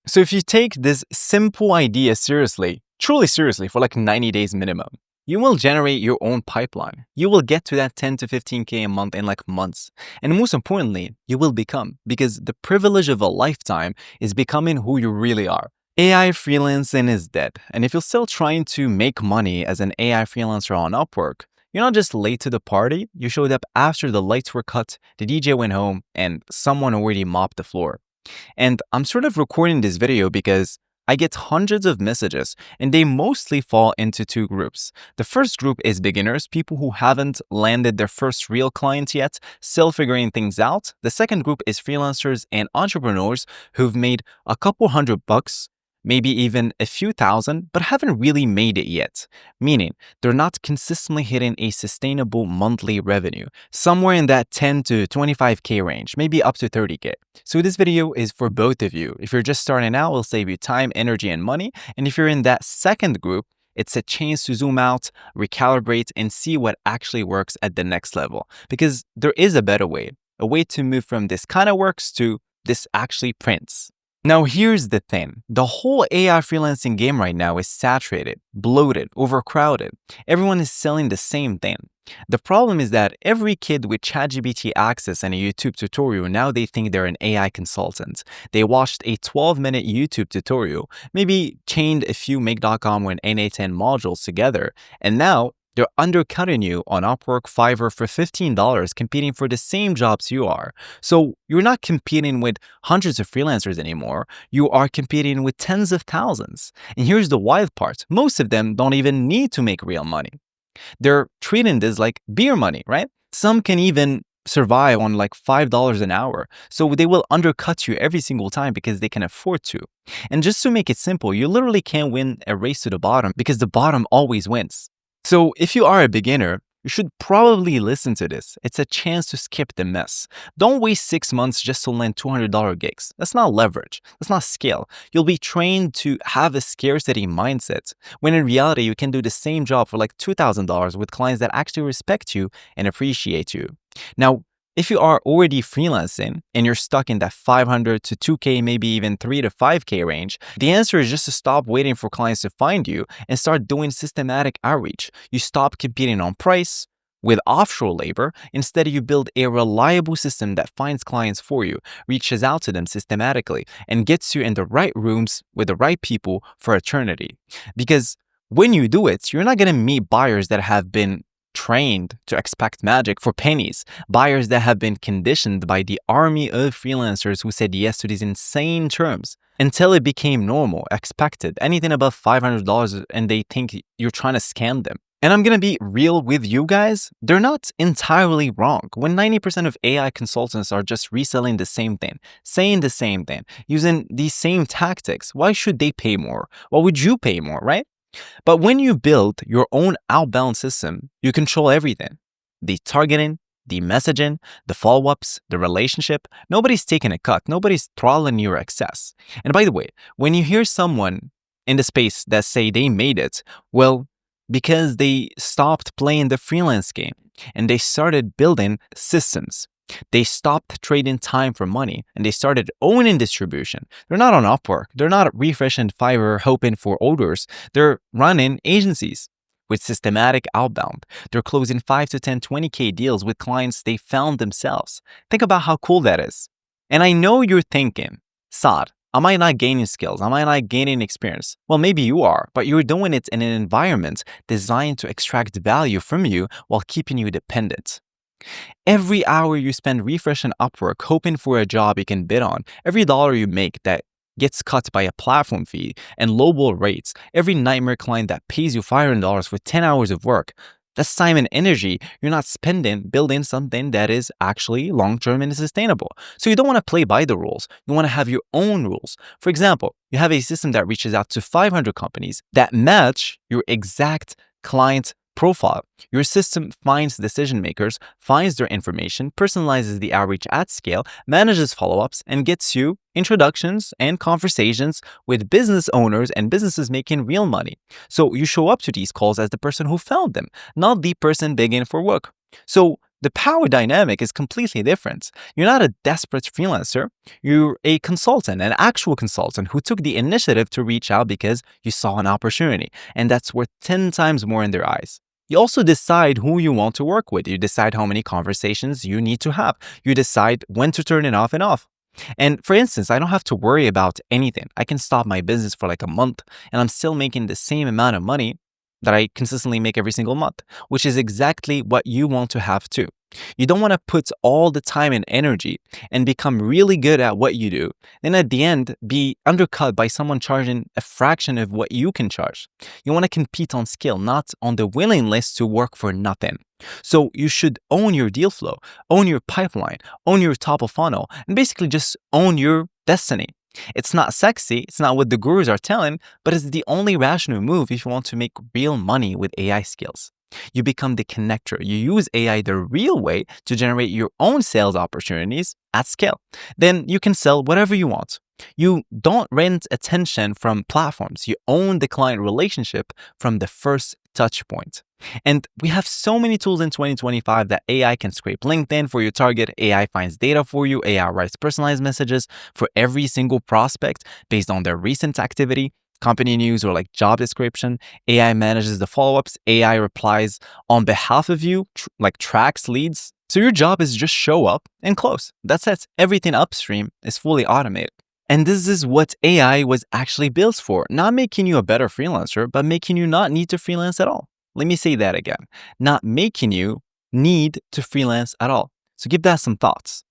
So if you take this simple idea seriously, truly seriously, for like 90 days minimum, you will generate your own pipeline. You will get to that 10 to 15K a month in like months. And most importantly, you will become, because the privilege of a lifetime is becoming who you really are. AI freelancing is dead. And if you're still trying to make money as an AI freelancer on Upwork, you're not just late to the party, you showed up after the lights were cut, the DJ went home, and someone already mopped the floor. And I'm sort of recording this video because I get hundreds of messages and they mostly fall into two groups. The first group is beginners, people who haven't landed their first real client yet, still figuring things out. The second group is freelancers and entrepreneurs who've made a couple $100, maybe even a few thousand, but haven't really made it yet. Meaning, they're not consistently hitting a sustainable monthly revenue, somewhere in that 10 to 25K range, maybe up to 30K. So this video is for both of you. If you're just starting out, it'll save you time, energy, and money. And if you're in that second group, it's a chance to zoom out, recalibrate, and see what actually works at the next level. Because there is a better way, a way to move from this kind of works to this actually prints. Now, here's the thing. The whole AI freelancing game right now is saturated, bloated, overcrowded. Everyone is selling the same thing. The problem is that every kid with ChatGPT access and a YouTube tutorial, now they think they're an AI consultant. They watched a 12-minute YouTube tutorial, maybe chained a few Make.com and NA10 modules together, and now they're undercutting you on Upwork, Fiverr for $15, competing for the same jobs you are. So you're not competing with hundreds of freelancers anymore. You are competing with tens of thousands. And here's the wild part. Most of them don't even need to make real money. They're treating this like beer money, right? Some can even survive on like $5 an hour. So they will undercut you every single time because they can afford to. And just to make it simple, you literally can't win a race to the bottom because the bottom always wins. So if you are a beginner, you should probably listen to this. It's a chance to skip the mess. Don't waste 6 months just to land $200 gigs. That's not leverage. That's not scale. You'll be trained to have a scarcity mindset, when in reality, you can do the same job for like $2,000 with clients that actually respect you and appreciate you. Now, if you are already freelancing and you're stuck in that 500 to 2K, maybe even 3 to 5K range, the answer is just to stop waiting for clients to find you and start doing systematic outreach. You stop competing on price with offshore labor. Instead, you build a reliable system that finds clients for you, reaches out to them systematically, and gets you in the right rooms with the right people for eternity. Because when you do it, you're not going to meet buyers that have been trained to expect magic for pennies, buyers that have been conditioned by the army of freelancers who said yes to these insane terms until it became normal, expected, anything above $500, and they think you're trying to scam them. And I'm gonna be real with you guys, they're not entirely wrong. When 90% of AI consultants are just reselling the same thing, saying the same thing, using these same tactics, why should they pay more? Why would you pay more, right? But when you build your own outbound system, you control everything. The targeting, the messaging, the follow-ups, the relationship. Nobody's taking a cut. Nobody's throttling your access. And by the way, when you hear someone in the space that say they made it, well, because they stopped playing the freelance game and they started building systems. They stopped trading time for money and they started owning distribution. They're not on Upwork. They're not refreshing Fiverr hoping for orders. They're running agencies with systematic outbound. They're closing 5 to 10, 20K deals with clients they found themselves. Think about how cool that is. And I know you're thinking, Saad, am I not gaining skills? Am I not gaining experience? Well, maybe you are, but you're doing it in an environment designed to extract value from you while keeping you dependent. Every hour you spend refreshing Upwork, hoping for a job you can bid on, every dollar you make that gets cut by a platform fee and lowball rates, every nightmare client that pays you $500 for 10 hours of work, that's time and energy you're not spending building something that is actually long-term and sustainable. So you don't want to play by the rules. You want to have your own rules. For example, you have a system that reaches out to 500 companies that match your exact client profile. Your system finds decision makers, finds their information, personalizes the outreach at scale, manages follow-ups, and gets you introductions and conversations with business owners and businesses making real money. So you show up to these calls as the person who found them, not the person begging for work. So The power dynamic is completely different. You're not a desperate freelancer. You're a consultant, an actual consultant who took the initiative to reach out because you saw an opportunity, and that's worth 10 times more in their eyes. You also decide who you want to work with. You decide how many conversations you need to have. You decide when to turn it off and off. And for instance, I don't have to worry about anything. I can stop my business for like a month and I'm still making the same amount of money that I consistently make every single month, which is exactly what you want to have too. You don't want to put all the time and energy and become really good at what you do, then at the end be undercut by someone charging a fraction of what you can charge. You want to compete on skill, not on the willingness to work for nothing. So you should own your deal flow, own your pipeline, own your top of funnel, and basically just own your destiny. It's not sexy, it's not what the gurus are telling, but it's the only rational move if you want to make real money with AI skills. You become the connector. You use AI the real way to generate your own sales opportunities at scale. Then you can sell whatever you want. You don't rent attention from platforms. You own the client relationship from the first touch point. And we have so many tools in 2025 that AI can scrape LinkedIn for your target, AI finds data for you, AI writes personalized messages for every single prospect based on their recent activity, company news, or like job description. AI manages the follow-ups, AI replies on behalf of you, like tracks leads. So your job is just show up and close. That's it. Everything upstream is fully automated. And this is what AI was actually built for, not making you a better freelancer, but making you not need to freelance at all. Let me say that again. Not making you need to freelance at all. So give that some thoughts.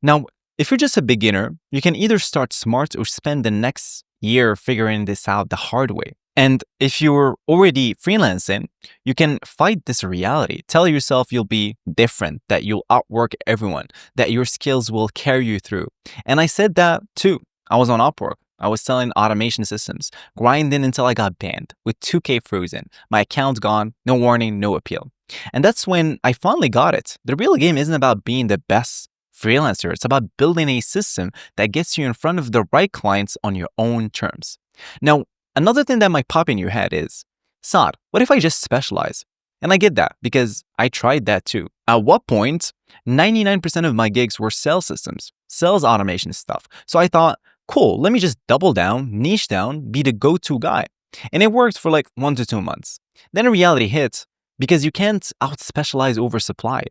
Now, if you're just a beginner, you can either start smart or spend the next year figuring this out the hard way. And if you're already freelancing, you can fight this reality. Tell yourself you'll be different, that you'll outwork everyone, that your skills will carry you through. And I said that too. I was on Upwork. I was selling automation systems, grinding until I got banned with 2K frozen, my account gone, no warning, no appeal. And that's when I finally got it. The real game isn't about being the best freelancer. It's about building a system that gets you in front of the right clients on your own terms. Now, another thing that might pop in your head is, Saad, what if I just specialize? And I get that because I tried that too. At what point, 99% of my gigs were sales systems, sales automation stuff. So I thought, cool, let me just double down, niche down, be the go-to guy. And it worked for like 1 to 2 months. Then reality hit because you can't out-specialize oversupply.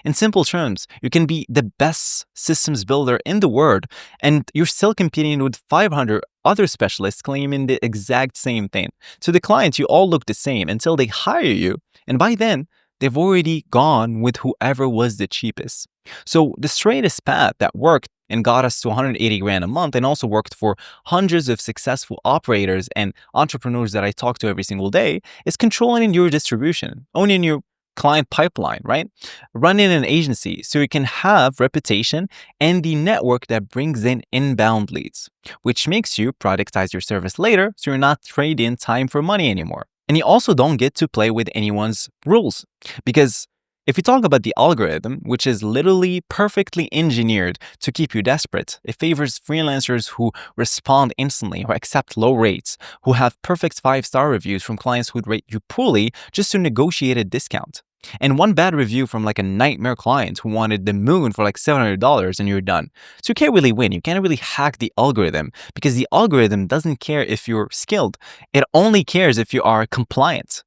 In simple terms, you can be the best systems builder in the world and you're still competing with 500 other specialists claiming the exact same thing. To the clients, you all look the same until they hire you. And by then, they've already gone with whoever was the cheapest. So the straightest path that worked and got us to 180 grand a month and also worked for hundreds of successful operators and entrepreneurs that I talk to every single day is controlling your distribution, owning your client pipeline, right? Running an agency so you can have reputation and the network that brings in inbound leads, which makes you productize your service later so you're not trading time for money anymore. And you also don't get to play with anyone's rules because if you talk about the algorithm, which is literally perfectly engineered to keep you desperate, it favors freelancers who respond instantly, who accept low rates, who have perfect 5-star reviews from clients who'd rate you poorly just to negotiate a discount. And one bad review from like a nightmare client who wanted the moon for like $700 and you're done. So you can't really win. You can't really hack the algorithm because the algorithm doesn't care if you're skilled. It only cares if you are compliant.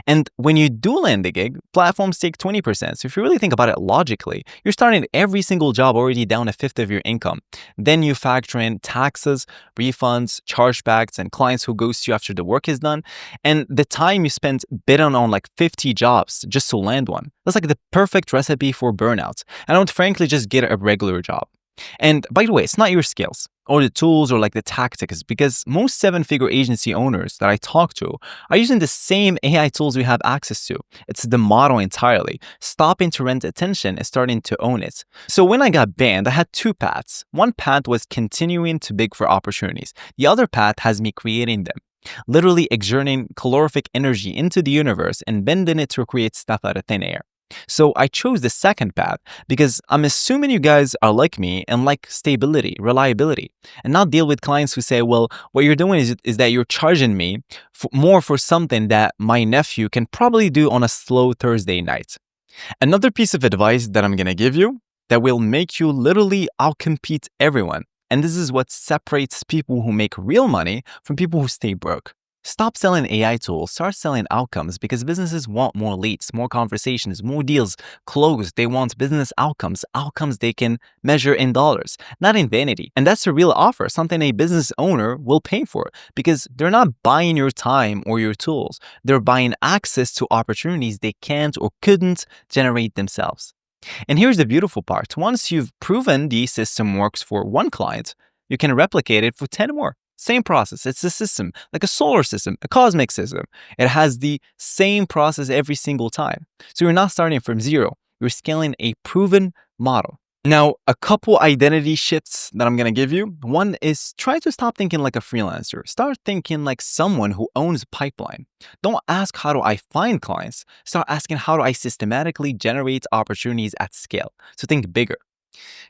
And when you do land a gig, platforms take 20%. So if you really think about it logically, you're starting every single job already down a fifth of your income. Then you factor in taxes, refunds, chargebacks, and clients who ghost you after the work is done. And the time you spend bidding on like 50 jobs just to land one. That's like the perfect recipe for burnout. And I would frankly just get a regular job. And by the way, it's not your skills or the tools or like the tactics because most 7-figure agency owners that I talk to are using the same AI tools we have access to. It's the model entirely, stopping to rent attention and starting to own it. So when I got banned, I had 2 paths. One path was continuing to beg for opportunities. The other path has me creating them. Literally exerting calorific energy into the universe and bending it to create stuff out of thin air. So I chose the second path because I'm assuming you guys are like me and like stability, reliability, and not deal with clients who say, well, what you're doing is that you're charging me more for something that my nephew can probably do on a slow Thursday night. Another piece of advice that I'm gonna give you that will make you literally outcompete everyone. And this is what separates people who make real money from people who stay broke. Stop selling AI tools, start selling outcomes because businesses want more leads, more conversations, more deals closed. They want business outcomes, outcomes they can measure in dollars, not in vanity. And that's a real offer, something a business owner will pay for because they're not buying your time or your tools. They're buying access to opportunities they can't or couldn't generate themselves. And here's the beautiful part. Once you've proven the system works for one client, you can replicate it for 10 more. Same process. It's a system, like a solar system, a cosmic system. It has the same process every single time. So you're not starting from zero. You're scaling a proven model. Now, a couple identity shifts that I'm going to give you. One is try to stop thinking like a freelancer. Start thinking like someone who owns a pipeline. Don't ask how do I find clients. Start asking how do I systematically generate opportunities at scale. So think bigger.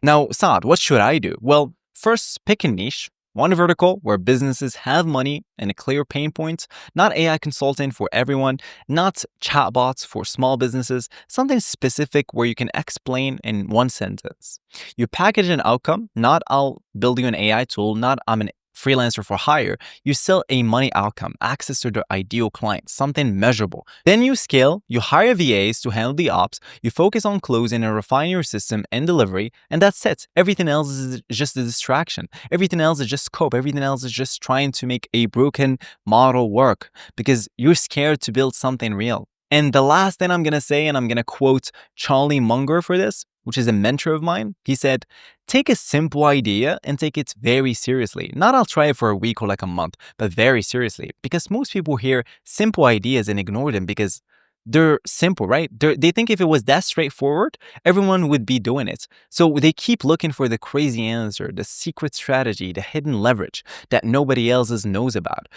Now, Saad, what should I do? Well, first pick a niche, one vertical where businesses have money and a clear pain point, not AI consulting for everyone, not chatbots for small businesses, something specific where you can explain in one sentence. You package an outcome, not I'll build you an AI tool, not I'm an freelancer for hire. You sell a money outcome, access to the ideal client, something measurable. Then you scale, you hire VAs to handle the ops, you focus on closing and refining your system and delivery, and that's it. Everything else is just a distraction. Everything else is just scope. Everything else is just trying to make a broken model work because you're scared to build something real. And the last thing I'm going to say, and I'm going to quote Charlie Munger for this, which is a mentor of mine. He said, take a simple idea and take it very seriously. Not I'll try it for a week or like a month, but very seriously. Because most people hear simple ideas and ignore them because they're simple, right? They think if it was that straightforward, everyone would be doing it. So they keep looking for the crazy answer, the secret strategy, the hidden leverage that nobody else knows about.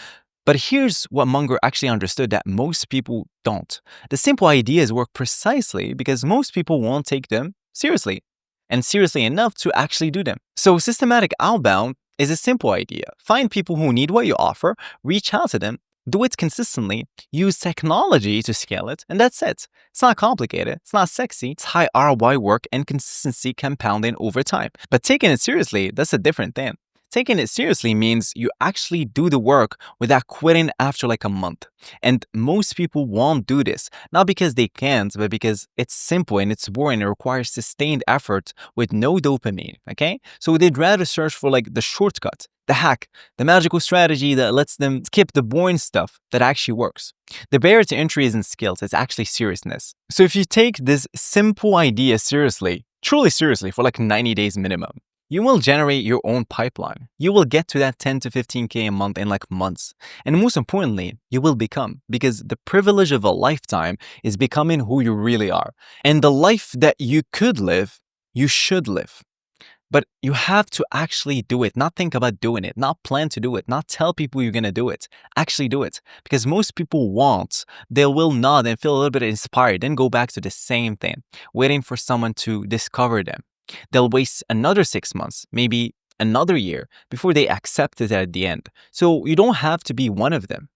But here's what Munger actually understood that most people don't. The simple ideas work precisely because most people won't take them seriously, and seriously enough to actually do them. So systematic outbound is a simple idea. Find people who need what you offer, reach out to them, do it consistently, use technology to scale it, and that's it. It's not complicated, it's not sexy, it's high ROI work and consistency compounding over time. But taking it seriously, that's a different thing. Taking it seriously means you actually do the work without quitting after like a month. And most people won't do this, not because they can't, but because it's simple and it's boring. It requires sustained effort with no dopamine, okay? So they'd rather search for like the shortcut, the hack, the magical strategy that lets them skip the boring stuff that actually works. The barrier to entry isn't skills, it's actually seriousness. So if you take this simple idea seriously, truly seriously, for like 90 days minimum, you will generate your own pipeline. You will get to that 10 to 15K a month in like months. And most importantly, you will become, because the privilege of a lifetime is becoming who you really are. And the life that you could live, you should live. But you have to actually do it, not think about doing it, not plan to do it, not tell people you're going to do it. Actually do it. Because most people won't. They will nod and feel a little bit inspired, then go back to the same thing, waiting for someone to discover them. They'll waste another 6 months, maybe another year, before they accept it at the end. So you don't have to be one of them.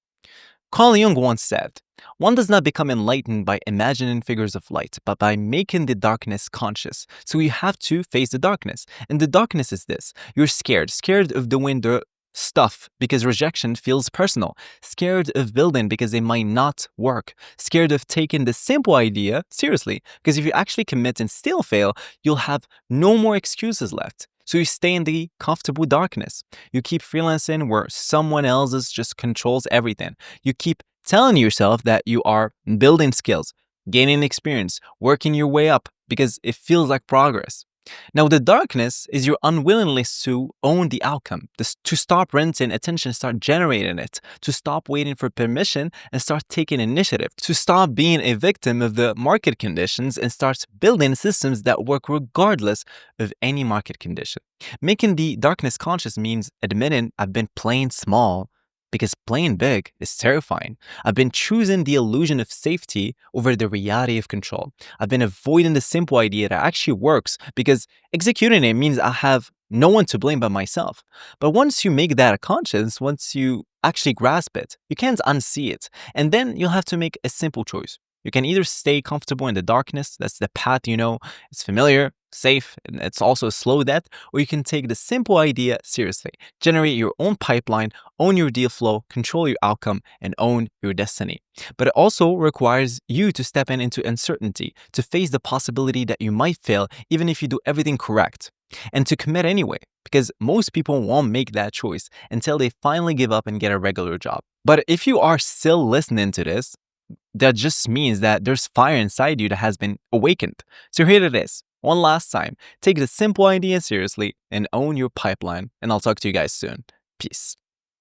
Carl Jung once said, one does not become enlightened by imagining figures of light, but by making the darkness conscious. So you have to face the darkness. And the darkness is this. You're scared of doing the stuff because rejection feels personal, scared of building because it might not work, scared of taking the simple idea seriously because if you actually commit and still fail, you'll have no more excuses left. So you stay in the comfortable darkness. You keep freelancing where someone else just controls everything. You keep telling yourself that you are building skills, gaining experience, working your way up because it feels like progress. Now, the darkness is your unwillingness to own the outcome, to stop renting attention, start generating it, to stop waiting for permission and start taking initiative, to stop being a victim of the market conditions and start building systems that work regardless of any market condition. Making the darkness conscious means admitting I've been playing small because playing big is terrifying. I've been choosing the illusion of safety over the reality of control. I've been avoiding the simple idea that actually works because executing it means I have no one to blame but myself. But once you make that a conscience, once you actually grasp it, you can't unsee it. And then you'll have to make a simple choice. You can either stay comfortable in the darkness, that's the path you know, it's familiar, safe, and it's also a slow death, or you can take the simple idea seriously, generate your own pipeline, own your deal flow, control your outcome, and own your destiny. But it also requires you to step into uncertainty, to face the possibility that you might fail even if you do everything correct, and to commit anyway, because most people won't make that choice until they finally give up and get a regular job. But if you are still listening to this, that just means that there's fire inside you that has been awakened. So here it is. One last time, take the simple idea seriously and own your pipeline. And I'll talk to you guys soon. Peace.